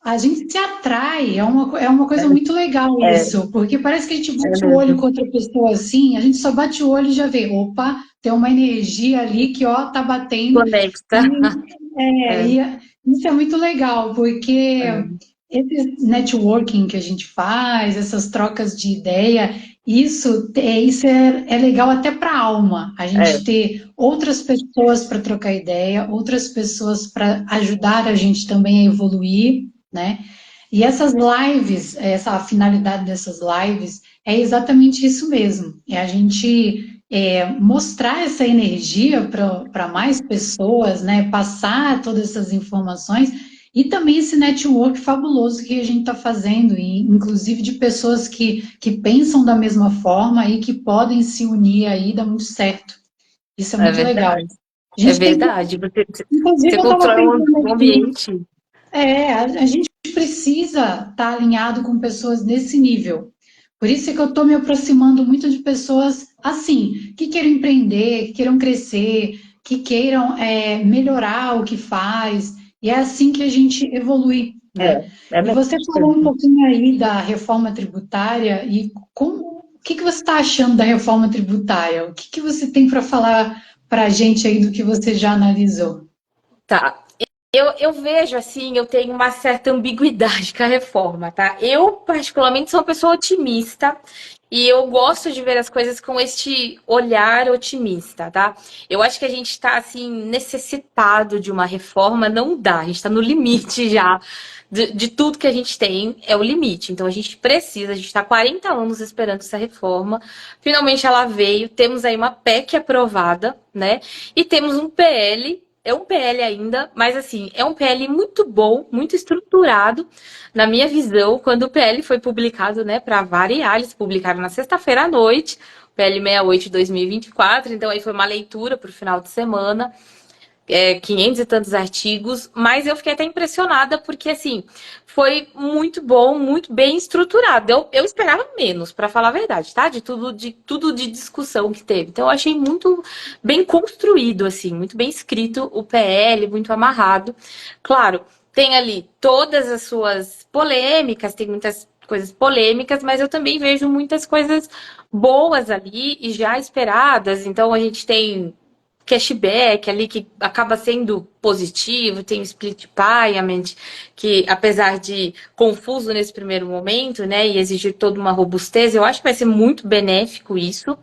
a gente se atrai, é uma coisa muito legal É, isso, porque parece que a gente é bate o olho mesmo. com outra pessoa assim, a gente só bate o olho e já vê, opa, tem uma energia ali que, ó, tá batendo, Conecta. e, É, e isso é muito legal, porque é, esse networking que a gente faz, essas trocas de ideia, isso é legal até para a alma, a é, gente ter outras pessoas para trocar ideia, outras pessoas para ajudar a gente também a evoluir, né? E essas lives, essa finalidade dessas lives é exatamente isso mesmo, é a gente mostrar essa energia para mais pessoas, né? Passar todas essas informações E também esse network fabuloso que a gente está fazendo, e inclusive de pessoas que pensam da mesma forma e que podem se unir aí, dá muito certo. Isso é É muito legal. verdade. A É gente tem, verdade. inclusive, Você eu estava constrói pensando um aqui, ambiente. a gente precisa estar alinhado com pessoas nesse nível. Por isso é que eu estou me aproximando muito de pessoas assim, que queiram empreender, que queiram crescer, que queiram melhorar o que faz. E é assim que a gente evolui, né? É E você falou um mesmo. pouquinho aí da reforma tributária e o que você está achando da reforma tributária? O que você tem para falar para a gente aí do que você já analisou? Tá. Eu vejo assim, eu tenho uma certa ambiguidade com a reforma, tá? Eu, particularmente, sou uma pessoa otimista e eu gosto de ver as coisas com este olhar otimista, tá? Eu acho que a gente está, assim, necessitado de uma reforma, não dá, a gente está no limite já de tudo que a gente tem, é o limite. Então a gente precisa, a gente está 40 anos esperando essa reforma, finalmente ela veio, temos aí uma PEC aprovada, né? E temos um PL. É um PL ainda, mas assim, é um PL muito bom, muito estruturado, na minha visão, quando o PL foi publicado, né, para variar, eles publicaram na sexta-feira à noite, PL 68 de 2024, então aí foi uma leitura para o final de semana, 500 e tantos artigos, mas eu fiquei até impressionada porque, assim, foi muito bom, muito bem estruturado. Eu esperava menos, para falar a verdade, tá? De tudo de discussão que teve. Então, eu achei muito bem construído, assim, muito bem escrito o PL, muito amarrado. Claro, tem ali todas as suas polêmicas, tem muitas coisas polêmicas, mas eu também vejo muitas coisas boas ali e já esperadas. Então, a gente tem cashback ali que acaba sendo positivo, tem o split payment, que apesar de confuso nesse primeiro momento, né, e exigir toda uma robustez, eu acho que vai ser muito benéfico isso.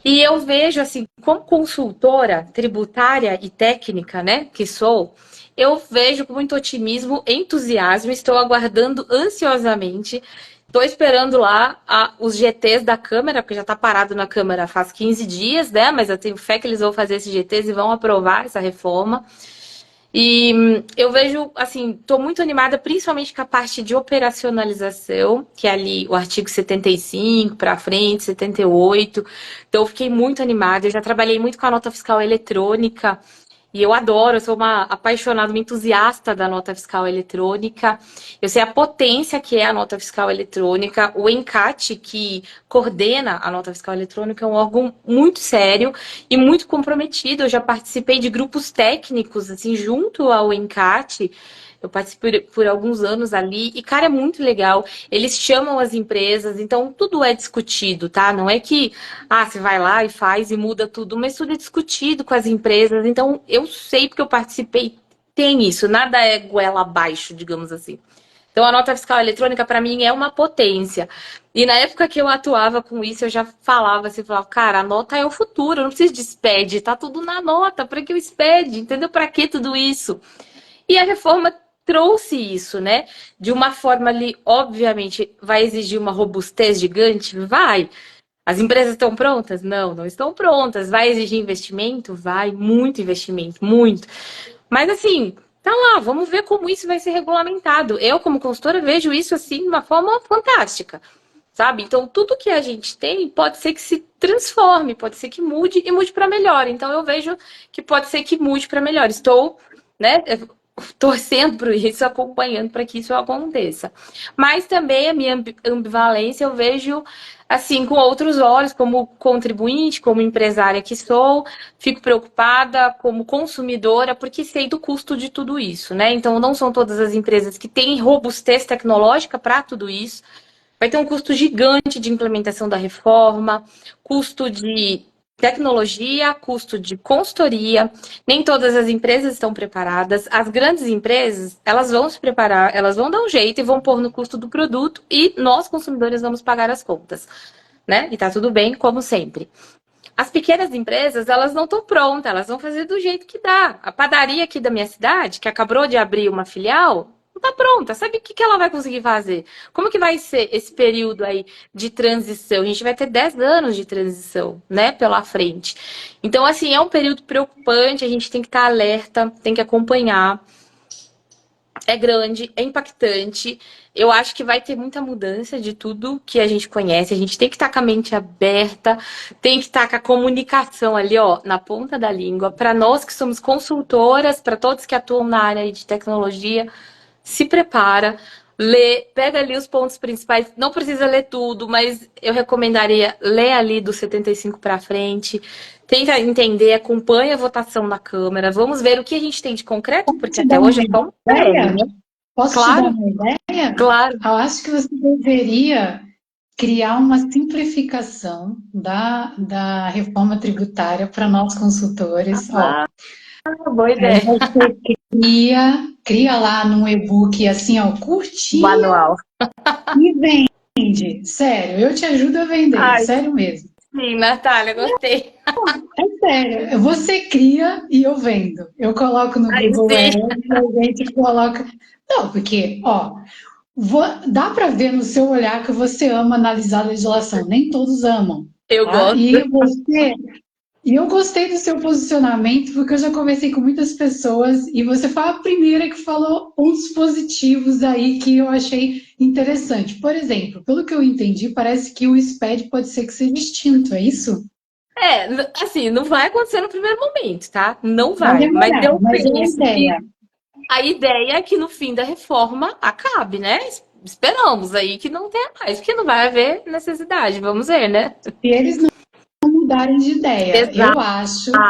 E eu vejo assim, como consultora tributária e técnica, né, que sou, eu vejo com muito otimismo, entusiasmo, estou aguardando ansiosamente. Estou esperando lá os GTs da Câmara, porque já está parado na Câmara faz 15 dias, né? Mas eu tenho fé que eles vão fazer esses GTs e vão aprovar essa reforma. E eu vejo, assim, estou muito animada, principalmente com a parte de operacionalização, que é ali o artigo 75 para frente, 78. Então, eu fiquei muito animada. Eu já trabalhei muito com a nota fiscal eletrônica. E eu adoro, eu sou uma apaixonada, uma entusiasta da nota fiscal eletrônica. Eu sei a potência que é a nota fiscal eletrônica. O ENCAT, que coordena a nota fiscal eletrônica, é um órgão muito sério e muito comprometido. Eu já participei de grupos técnicos, assim, junto ao ENCAT. Eu participei por alguns anos ali e, cara, é muito legal. Eles chamam as empresas, então tudo é discutido, tá? Não é que, você vai lá e faz e muda tudo, mas tudo é discutido com as empresas. Então, eu sei porque eu participei, tem isso, nada é goela abaixo, digamos assim. Então, a nota fiscal eletrônica, para mim, é uma potência. E na época que eu atuava com isso, eu já falava assim, falava, cara, a nota é o futuro, eu não preciso de SPED, tá tudo na nota, para que o SPED, entendeu? Para que tudo isso? E a reforma trouxe isso, né? De uma forma ali, obviamente, vai exigir uma robustez gigante? Vai. As empresas estão prontas? Não, não estão prontas. Vai exigir investimento? Vai, muito investimento, muito. Mas assim, tá lá, vamos ver como isso vai ser regulamentado. Eu, como consultora, vejo isso assim de uma forma fantástica, sabe? Então, tudo que a gente tem pode ser que se transforme, pode ser que mude e mude para melhor. Então, eu vejo que pode ser que mude para melhor. Estou, né, torcendo por isso, acompanhando para que isso aconteça. Mas também a minha ambivalência eu vejo assim com outros olhos, como contribuinte, como empresária que sou, fico preocupada como consumidora, porque sei do custo de tudo isso, né? Então não são todas as empresas que têm robustez tecnológica para tudo isso. Vai ter um custo gigante de implementação da reforma, custo de tecnologia, custo de consultoria. Nem todas as empresas estão preparadas. As grandes empresas, elas vão se preparar, elas vão dar um jeito e vão pôr no custo do produto e nós, consumidores, vamos pagar as contas, né? E tá tudo bem, como sempre. As pequenas empresas, elas não estão prontas, elas vão fazer do jeito que dá. A padaria aqui da minha cidade, que acabou de abrir uma filial, não está pronta. Sabe o que ela vai conseguir fazer? Como que vai ser esse período aí de transição? A gente vai ter 10 anos de transição, né, pela frente. Então, assim, é um período preocupante, a gente tem que estar alerta, tem que acompanhar. É grande, é impactante. Eu acho que vai ter muita mudança de tudo que a gente conhece. A gente tem que estar com a mente aberta, tem que estar com a comunicação ali, ó, na ponta da língua. Para nós que somos consultoras, para todos que atuam na área de tecnologia, se prepara, lê, pega ali os pontos principais. Não precisa ler tudo, mas eu recomendaria ler ali do 75 para frente. Tenta entender, acompanha a votação na Câmara. Vamos ver o que a gente tem de concreto, Posso porque te até dar hoje uma é só um PL, ideia? né? Posso te dar Claro, uma ideia? claro. Eu acho que você deveria criar uma simplificação da reforma tributária para nós consultores. Ó, Boa aí ideia. você cria lá num e-book assim, ó, curtinho Manual. e vende. Sério, eu te ajudo a vender, Ai, sério mesmo. sim, Natália, gostei. É sério, você cria e eu vendo. Eu coloco no Ai, Google sim, Ads, a gente coloca. Não, porque, ó, dá para ver no seu olhar que você ama analisar a legislação. Nem todos amam, eu tá? gosto. E eu gostei do seu posicionamento, porque eu já conversei com muitas pessoas e você foi a primeira que falou pontos positivos aí que eu achei interessante. Por exemplo, pelo que eu entendi, parece que o SPED pode ser que seja extinto, é isso? É, assim, não vai acontecer no primeiro momento, tá? Não Vai vai. Mas demorar, eu mas é a penso que ideia. a ideia é que no fim da reforma acabe, né? Esperamos aí que não tenha mais, porque não vai haver necessidade. Vamos ver, né? Se eles não mudarem de ideia, eu Exato. acho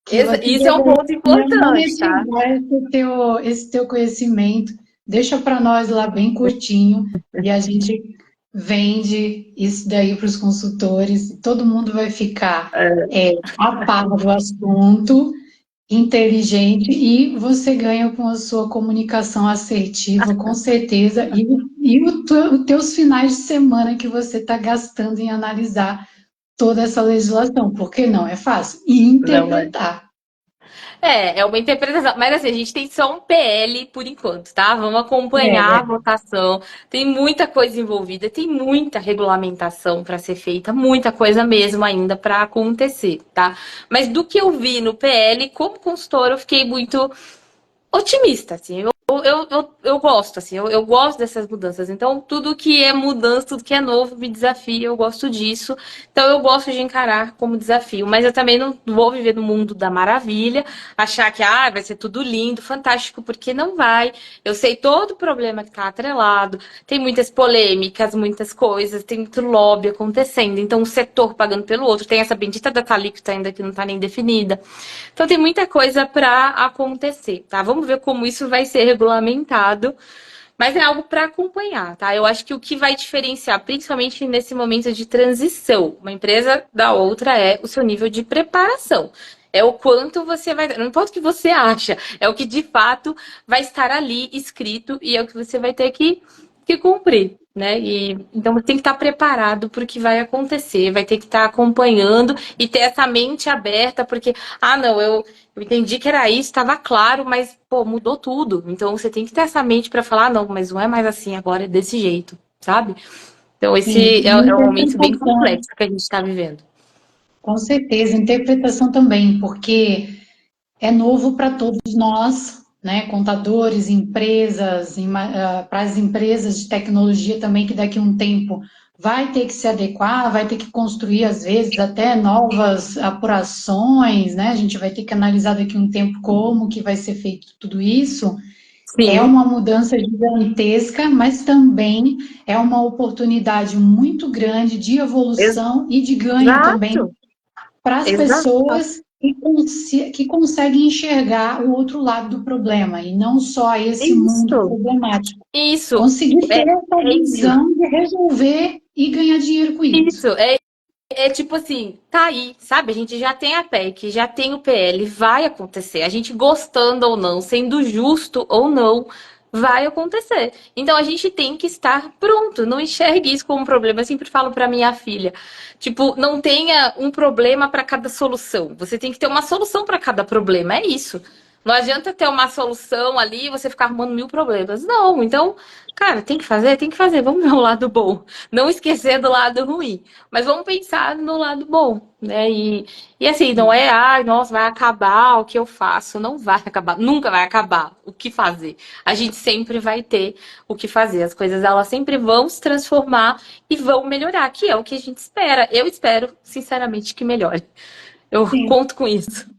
que você Isso é um deveria ponto importante, tá? monetizar esse teu conhecimento, deixa para nós lá bem curtinho e a gente vende isso daí para os consultores, todo mundo vai ficar a par do assunto, inteligente e você ganha com a sua comunicação assertiva, com certeza, e os teus finais de semana que você está gastando em analisar toda essa legislação, porque não é fácil. E Não é. interpretar. É uma interpretação. Mas assim, a gente tem só um PL por enquanto, tá? Vamos acompanhar a É, votação. Tem muita coisa envolvida, tem muita regulamentação para ser feita, muita coisa mesmo ainda para acontecer, tá? Mas do que eu vi no PL, como consultora, eu fiquei muito otimista, assim. Eu gosto, assim, eu gosto dessas mudanças. Então, tudo que é mudança, tudo que é novo, me desafia, eu gosto disso. Então, eu gosto de encarar como desafio. Mas eu também não vou viver no mundo da maravilha, achar que vai ser tudo lindo, fantástico, porque não vai. Eu sei todo o problema que está atrelado, tem muitas polêmicas, muitas coisas, tem muito lobby acontecendo. Então, um setor pagando pelo outro, tem essa bendita data alíquota ainda que não está nem definida. Então tem muita coisa para acontecer, tá? Vamos ver como isso vai ser regulamentado, mas é algo para acompanhar, tá? Eu acho que o que vai diferenciar, principalmente nesse momento de transição, uma empresa da outra é o seu nível de preparação. É o quanto você vai. Não importa o que você acha, é o que de fato vai estar ali escrito e é o que você vai ter que cumprir, né? E então você tem que estar preparado para o que vai acontecer, vai ter que estar acompanhando e ter essa mente aberta, porque, não, eu entendi que era isso, estava claro, mas, pô, mudou tudo. Então você tem que ter essa mente para falar, não, mas não é mais assim, agora é desse jeito, sabe? Então sim, esse e é um momento bem interpretação, complexo que a gente está vivendo. com certeza, interpretação também, porque é novo para todos nós, né? Contadores, empresas, para as empresas de tecnologia também, que daqui a um tempo vai ter que se adequar, vai ter que construir, às vezes, até novas apurações, né? A gente vai ter que analisar daqui a um tempo como que vai ser feito tudo isso. É Sim, uma mudança gigantesca, mas também é uma oportunidade muito grande de evolução e de ganho também exato, para as exato. pessoas que conseguem enxergar o outro lado do problema e não só esse mundo Isso, problemático. isso. Conseguir ter É, essa é isso. visão de resolver e ganhar dinheiro com Isso, isso. é tipo assim, tá aí, sabe? A gente já tem a PEC, já tem o PL, vai acontecer. A gente gostando ou não, sendo justo ou não, vai acontecer. Então a gente tem que estar pronto. Não enxergue isso como um problema. Eu sempre falo pra minha filha, tipo, não tenha um problema para cada solução. Você tem que ter uma solução para cada problema. É isso. Não adianta ter uma solução ali e você ficar arrumando mil problemas. Não, então, cara, tem que fazer, tem que fazer. Vamos ver o lado bom. Não esquecer do lado ruim. Mas vamos pensar no lado bom, né? E assim, não é, ai, nossa, vai acabar o que eu faço. Não vai acabar, nunca vai acabar o que fazer. A gente sempre vai ter o que fazer. As coisas, elas sempre vão se transformar e vão melhorar, que é o que a gente espera. Eu espero, sinceramente, que melhore. Eu Sim. conto com isso.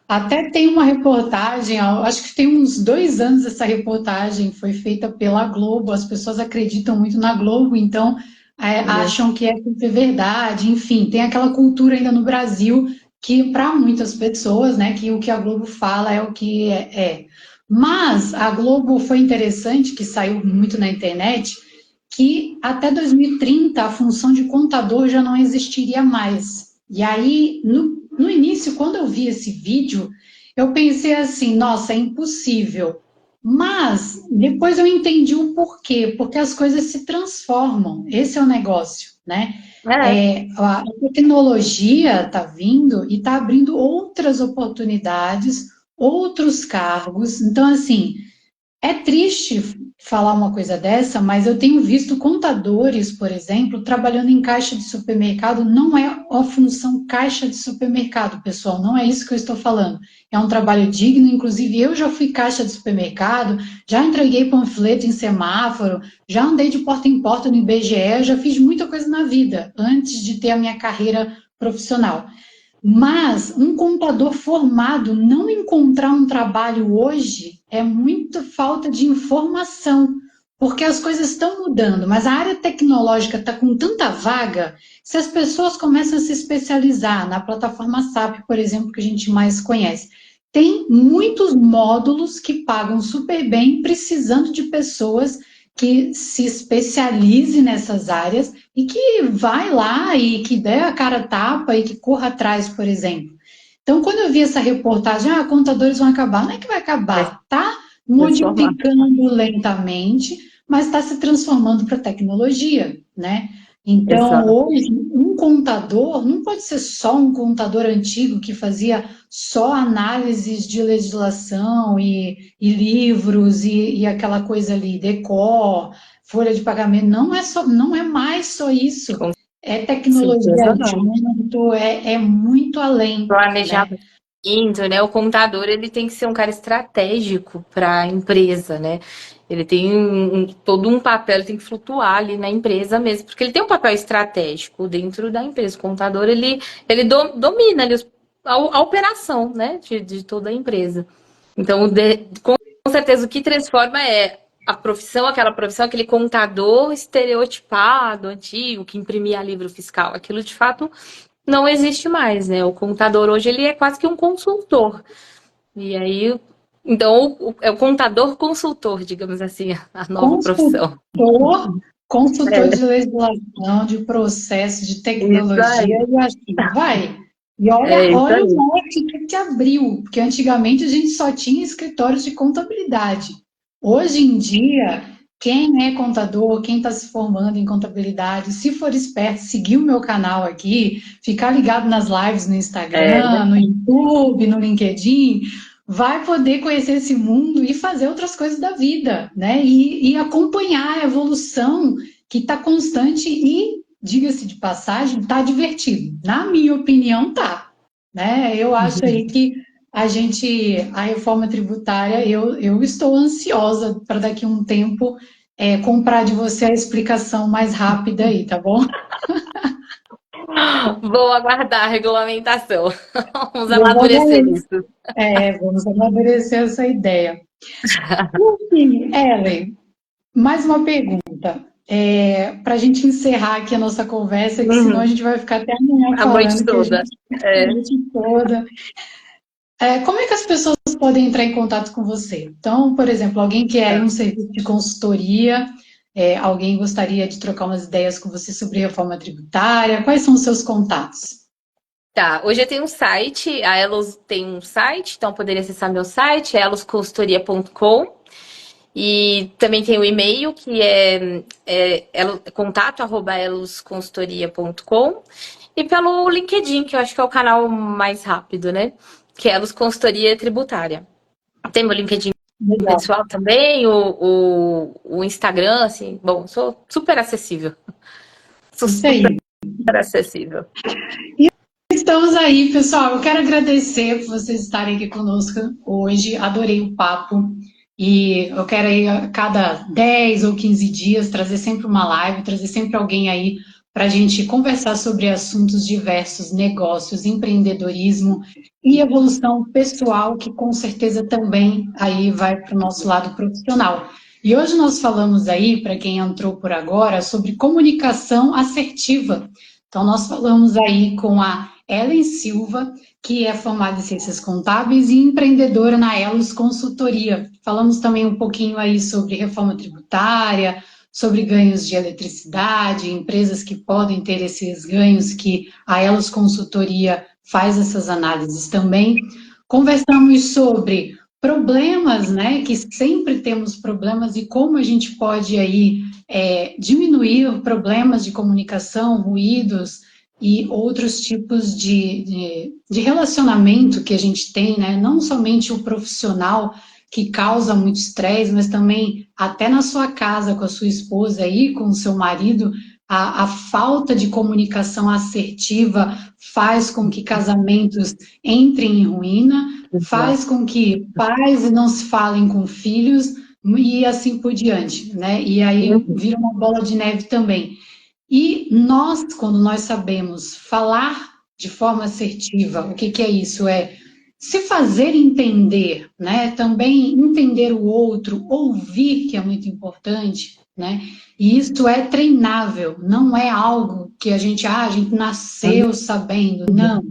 Até tem uma reportagem, acho que tem uns 2 anos essa reportagem, foi feita pela Globo, as pessoas acreditam muito na Globo, então acham que é super verdade, enfim, tem aquela cultura ainda no Brasil que para muitas pessoas, né, que o que a Globo fala é o que é. Mas a Globo foi interessante, que saiu muito na internet, que até 2030 a função de contador já não existiria mais. E aí, no início, quando eu vi esse vídeo, eu pensei assim, nossa, é impossível. Mas depois eu entendi o porquê, porque as coisas se transformam. Esse é o negócio, né? É. A tecnologia está vindo e está abrindo outras oportunidades, outros cargos. Então, assim, é triste falar uma coisa dessa, mas eu tenho visto contadores, por exemplo, trabalhando em caixa de supermercado. Não é a função caixa de supermercado, pessoal, não é isso que eu estou falando. É um trabalho digno, inclusive eu já fui caixa de supermercado, já entreguei panfleto em semáforo, já andei de porta em porta no IBGE, já fiz muita coisa na vida antes de ter a minha carreira profissional. Mas um contador formado não encontrar um trabalho hoje é muita falta de informação, porque as coisas estão mudando, mas a área tecnológica está com tanta vaga, se as pessoas começam a se especializar na plataforma SAP, por exemplo, que a gente mais conhece, tem muitos módulos que pagam super bem, precisando de pessoas que se especialize nessas áreas e que vai lá e que dê a cara a tapa e que corra atrás, por exemplo. Então, quando eu vi essa reportagem, contadores vão acabar, não é que vai Vai acabar, tá transformar. modificando lentamente, mas está se transformando para tecnologia, né? Então, Exato. hoje, um contador não pode ser só um contador antigo que fazia só análises de legislação e livros e aquela coisa ali, decor, folha de pagamento. Não é mais só isso. Com É tecnologia certeza não. junto, é muito além, Planejamento, né? né? O contador, ele tem que ser um cara estratégico para a empresa, né? Ele tem todo um papel, ele tem que flutuar ali na empresa mesmo, porque ele tem um papel estratégico dentro da empresa. O contador, ele domina ali a operação, né? De toda a empresa. Então, com certeza, o que transforma é a profissão, aquela profissão, aquele contador estereotipado, antigo, que imprimia livro fiscal. Aquilo, de fato, não existe mais, né? O contador hoje, ele é quase que um consultor. E aí, então, é o contador consultor, digamos assim, a nova profissão. Consultor É, de legislação, de processo, de isso tecnologia, aí. e assim vai. E É isso olha o aí. mote que abriu, porque antigamente a gente só tinha escritórios de contabilidade. Hoje em dia, quem é contador, quem está se formando em contabilidade, se for esperto, seguir o meu canal aqui, ficar ligado nas lives no É, Instagram, no YouTube, no LinkedIn, vai poder conhecer esse mundo e fazer outras coisas da vida, né? E acompanhar a evolução que está constante e, diga-se de passagem, está divertido. Na minha opinião, tá. Né? Eu acho aí que a reforma tributária, eu estou ansiosa para daqui a um tempo comprar de você a explicação mais rápida aí, tá bom? vou aguardar a regulamentação. Vamos amadurecer Vamos, isso. vamos amadurecer essa ideia. Enfim, Ellen, mais uma pergunta. Para a gente encerrar aqui a nossa conversa, que senão a Uhum. gente vai ficar até amanhã A noite falando que toda. a É. gente toda. Como é que as pessoas podem entrar em contato com você? Então, por exemplo, alguém quer aí um serviço de consultoria, alguém gostaria de trocar umas ideias com você sobre reforma tributária, quais são os seus contatos? Tá, hoje eu tenho um site, a Elos tem um site, então poderia acessar meu site, elosconsultoria.com. E também tem o e-mail, que é contato@elosconsultoria.com. E pelo LinkedIn, que eu acho que é o canal mais rápido, né? que é a Elos Consultoria Tributária. Tem meu LinkedIn Legal. pessoal também, o Instagram, assim, bom, sou super acessível. Sou Isso super aí. acessível. Estamos aí, pessoal. Eu quero agradecer por vocês estarem aqui conosco hoje. Adorei o papo. E eu quero aí a cada 10 ou 15 dias trazer sempre uma live, trazer sempre alguém aí para a gente conversar sobre assuntos diversos, negócios, empreendedorismo e evolução pessoal, que com certeza também aí vai para o nosso lado profissional. E hoje nós falamos aí, para quem entrou por agora, sobre comunicação assertiva. Então, nós falamos aí com a Ellen Silva, que é formada em Ciências Contábeis e empreendedora na Elos Consultoria. Falamos também um pouquinho aí sobre reforma tributária, sobre ganhos de eletricidade, empresas que podem ter esses ganhos, que a Elos Consultoria faz essas análises também. Conversamos sobre problemas, né, que sempre temos problemas e como a gente pode aí diminuir problemas de comunicação, ruídos, e outros tipos de relacionamento que a gente tem, né? Não somente o profissional que causa muito estresse, mas também até na sua casa, com a sua esposa aí, com o seu marido, a falta de comunicação assertiva faz com que casamentos entrem em ruína, faz com que pais não se falem com filhos e assim por diante, né? E aí vira uma bola de neve também. E nós, quando nós sabemos falar de forma assertiva, o que, que é isso? É se fazer entender, né? Também entender o outro, ouvir, que é muito importante, né? E isso é treinável, não é algo que a gente nasceu sabendo, não.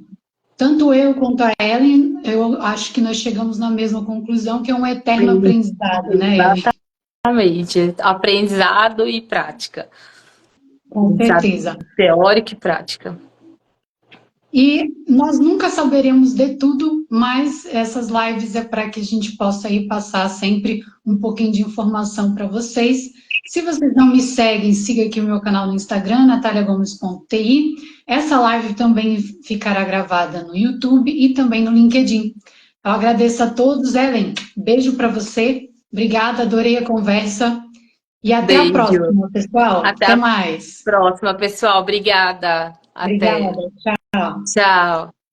Tanto eu quanto a Ellen, eu acho que nós chegamos na mesma conclusão, que é um eterno aprendizado, né, Ellen? Exatamente. Aprendizado e prática. Com certeza. Teórica e prática. E nós nunca saberemos de tudo, mas essas lives é para que a gente possa aí passar sempre um pouquinho de informação para vocês. Se vocês não me seguem, siga aqui o meu canal no Instagram, nataliagomes.ti. Essa live também ficará gravada no YouTube e também no LinkedIn. Eu agradeço a todos. Ellen, beijo para você. Obrigada, adorei a conversa. E até a próxima, pessoal. Até mais. Próxima, pessoal. Obrigada. Até. Obrigada. Tchau. Tchau.